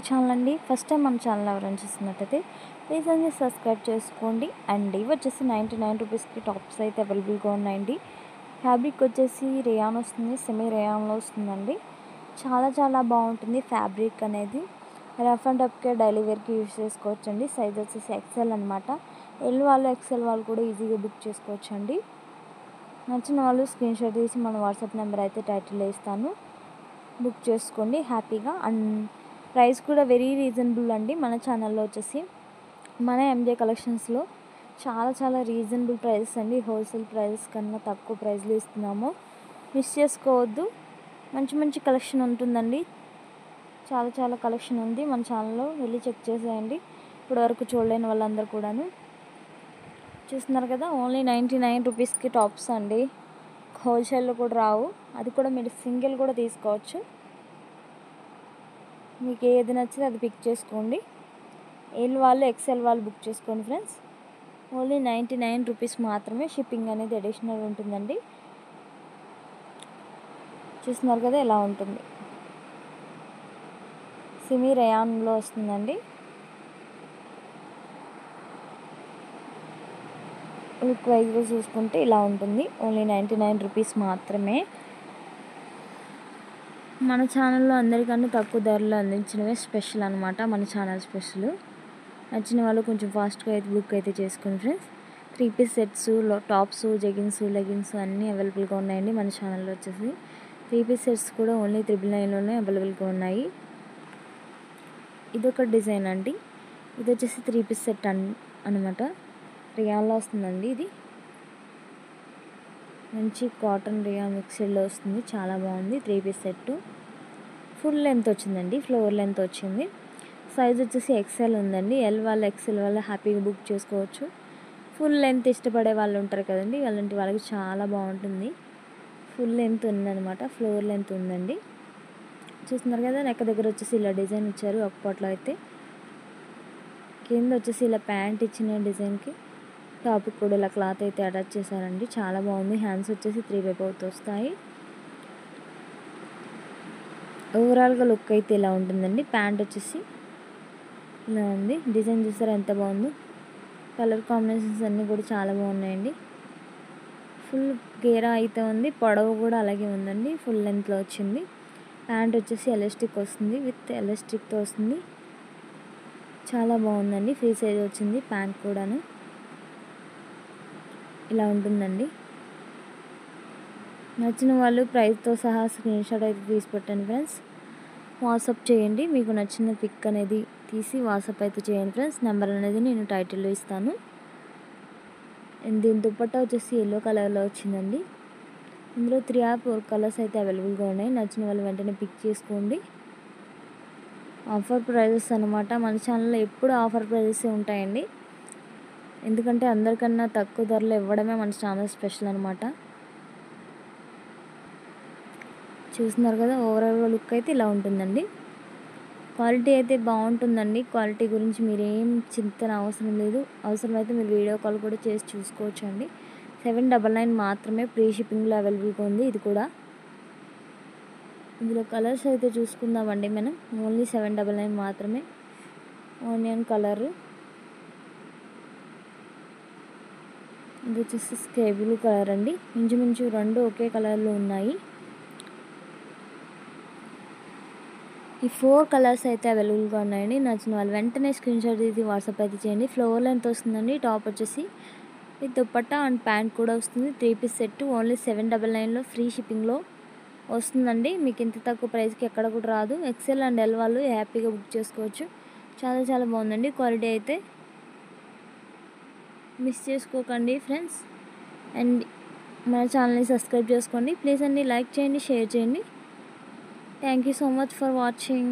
Channel అండి. First time మన channel ఎవరైనా చూస్తున్నట్టయితే ప్లీజ్ అండి సబ్స్క్రైబ్ చేసుకోండి. అండ్ ఇవి వచ్చేసి 99 రూపీస్కి టాప్స్ అయితే అవైలబుల్గా ఉన్నాయండి. ఫ్యాబ్రిక్ వచ్చేసి రేయాన్ వస్తుంది, సెమీ రేయాన్లో వస్తుందండి. చాలా చాలా బాగుంటుంది ఫ్యాబ్రిక్ అనేది. రఫ్ అండ్ టఫ్గా డైలీ వేర్కి యూజ్ చేసుకోవచ్చండి. సైజ్ వచ్చేసి ఎక్సెల్ అనమాట. ఎల్ వాళ్ళు ఎక్సెల్ వాళ్ళు కూడా ఈజీగా బుక్ చేసుకోవచ్చండి. నచ్చిన వాళ్ళు స్క్రీన్ షాట్ తీసి మన వాట్సాప్ నెంబర్ అయితే టైటిల్లో ఇస్తాను, బుక్ చేసుకోండి హ్యాపీగా. అండ్ ప్రైస్ కూడా వెరీ రీజనబుల్ అండి. మన ఛానల్లో వచ్చేసి మన ఎంజే కలెక్షన్స్లో చాలా చాలా రీజనబుల్ ప్రైసెస్ అండి. హోల్సేల్ ప్రైసెస్ కన్నా తక్కువ ప్రైస్లో ఇస్తున్నాము. మిస్ చేసుకోవద్దు. మంచి మంచి కలెక్షన్ ఉంటుందండి. చాలా చాలా కలెక్షన్ ఉంది మన ఛానల్లో, వెళ్ళి చెక్ చేసేయండి. ఇప్పటివరకు చూడలేని వాళ్ళందరూ కూడాను. చూస్తున్నారు కదా, ఓన్లీ 99 రూపీస్కి టాప్స్ అండి. హోల్సేల్లో కూడా రావు, అది కూడా మీరు సింగిల్ కూడా తీసుకోవచ్చు. మీకు ఏది నచ్చితే అది పిక్ చేసుకోండి. ఎల్ వాళ్ళు ఎక్సెల్ వాళ్ళు బుక్ చేసుకోండి ఫ్రెండ్స్. ఓన్లీ 99 రూపీస్ మాత్రమే. షిప్పింగ్ అనేది అడిషనల్ ఉంటుందండి. చూస్తున్నారు కదా ఎలా ఉంటుంది. సెమీ రేయాన్లో వస్తుందండి. లుక్ వైజ్గా చూసుకుంటే ఇలా ఉంటుంది. ఓన్లీ 99 రూపీస్ మాత్రమే. మన ఛానల్లో అందరికన్నా తక్కువ ధరలో అందించినవే స్పెషల్ అనమాట. మన ఛానల్ స్పెషల్. నచ్చిన వాళ్ళు కొంచెం ఫాస్ట్గా అయితే బుక్ అయితే చేసుకోండి friends. 3 piece sets, tops, jeggings, leggings అన్నీ అవైలబుల్గా ఉన్నాయండి మన ఛానల్లో వచ్చేసి. 3 పీస్ సెట్స్ కూడా ఓన్లీ 999లోనే అవైలబుల్గా ఉన్నాయి. ఇదొక డిజైన్ అండి. ఇది వచ్చేసి 3 పీస్ సెట్ అనమాట. రియాన్లో వస్తుందండి. ఇది మంచి కాటన్ రియాన్ మిక్స్డ్లో వస్తుంది. చాలా బాగుంది. 3 పీస్ సెట్ ఫుల్ లెంత్ వచ్చిందండి, ఫ్లోర్ లెంత్ వచ్చింది. సైజ్ వచ్చేసి ఎక్సెల్ ఉందండి. ఎల్ వాళ్ళ ఎక్సెల్ వాళ్ళ హ్యాపీగా బుక్ చేసుకోవచ్చు. ఫుల్ లెంత్ ఇష్టపడే వాళ్ళు ఉంటారు కదండి, అలాంటి వాళ్ళకి చాలా బాగుంటుంది. ఫుల్ లెంత్ ఉందన్నమాట, ఫ్లోర్ లెంత్ ఉందండి. చూస్తున్నారు కదా, నెక్ దగ్గర వచ్చేసి ఇలా డిజైన్ ఇచ్చారు. అప్పట్లో అయితే కింద వచ్చేసి ఇలా ప్యాంట్ ఇచ్చిన డిజైన్కి టాప్కి కూడా ఇలా క్లాత్ అయితే అటాచ్ చేశారండి. చాలా బాగుంది. హ్యాండ్స్ వచ్చేసి 3/4 వస్తాయి. ఓవరాల్గా లుక్ అయితే ఇలా ఉంటుందండి. ప్యాంట్ వచ్చేసి ఇలా ఉంది. డిజైన్ చూసారా ఎంత బాగుందో. కలర్ కాంబినేషన్స్ అన్నీ కూడా చాలా బాగున్నాయండి. ఫుల్ గేరా అయితే ఉంది, పొడవు కూడా అలాగే ఉందండి. ఫుల్ లెంత్లో వచ్చింది. ప్యాంట్ వచ్చేసి ఎలాస్టిక్ వస్తుంది, విత్ ఎలాస్టిక్తో వస్తుంది. చాలా బాగుందండి. ఫ్రీ సైజ్ వచ్చింది ప్యాంట్ కూడాను. ఇలా ఉంటుందండి. నచ్చిన వాళ్ళు ప్రైస్తో సహా స్క్రీన్ షాట్ అయితే తీసి పెట్టండి ఫ్రెండ్స్. వాట్సాప్ చేయండి. మీకు నచ్చిన పిక్ అనేది తీసి వాట్సాప్ అయితే చేయండి ఫ్రెండ్స్. నెంబర్ అనేది నేను టైటిల్లో ఇస్తాను. దీని దుపట్టా వచ్చేసి ఎల్లో కలర్లో వచ్చిందండి. ఇందులో 3 or 4 కలర్స్ అయితే అవైలబుల్గా ఉన్నాయి. నచ్చిన వాళ్ళు వెంటనే పిక్ చేసుకోండి. ఆఫర్ ప్రైజెస్ అనమాట. మన ఛానల్లో ఎప్పుడు ఆఫర్ ప్రైజెస్ ఉంటాయండి. ఎందుకంటే అందరికన్నా తక్కువ ధరలో ఇవ్వడమే మన ఛానల్ స్పెషల్ అనమాట. చూస్తున్నారు కదా, ఓవరాల్గా లుక్ అయితే ఇలా ఉంటుందండి. క్వాలిటీ అయితే బాగుంటుందండి. క్వాలిటీ గురించి మీరేం చింతన అవసరం లేదు. అవసరమైతే మీరు వీడియో కాల్ కూడా చేసి చూసుకోవచ్చు అండి. 799 మాత్రమే. ఫ్రీ షిప్పింగ్లో అవైలబుల్గా ఉంది ఇది కూడా. ఇందులో కలర్స్ అయితే చూసుకుందామండి మనం. ఓన్లీ 799 మాత్రమే. ఆనియన్ కలరు, ఇది వచ్చేసి స్కై బ్లూ కలర్ అండి. ఇంచుమించు రెండు ఒకే కలర్లో ఉన్నాయి. ఈ 4 కలర్స్ అయితే అవైలబుల్గా ఉన్నాయండి. నచ్చిన వాళ్ళు వెంటనే స్క్రీన్ షాట్ తీసి వాట్సాప్ అయితే చేయండి. ఫ్లోర్ లెంత్ వస్తుందండి. టాప్ వచ్చేసి విత్ దుపట్టా అండ్ ప్యాంట్ కూడా వస్తుంది. 3 పీస్ సెట్ ఓన్లీ 799లో ఫ్రీ షిప్పింగ్లో వస్తుందండి. మీకు ఇంత తక్కువ ప్రైస్కి ఎక్కడ కూడా రాదు. ఎక్సెల్ అండ్ ఎల్ వాళ్ళు హ్యాపీగా బుక్ చేసుకోవచ్చు. చాలా చాలా బాగుందండి. క్వాలిటీ అయితే మిస్ చేసుకోకండి ఫ్రెండ్స్. అండ్ మన ఛానల్ని సబ్స్క్రైబ్ చేసుకోండి ప్లీజ్ అండి. లైక్ చేయండి, షేర్ చేయండి. Thank you so much for watching.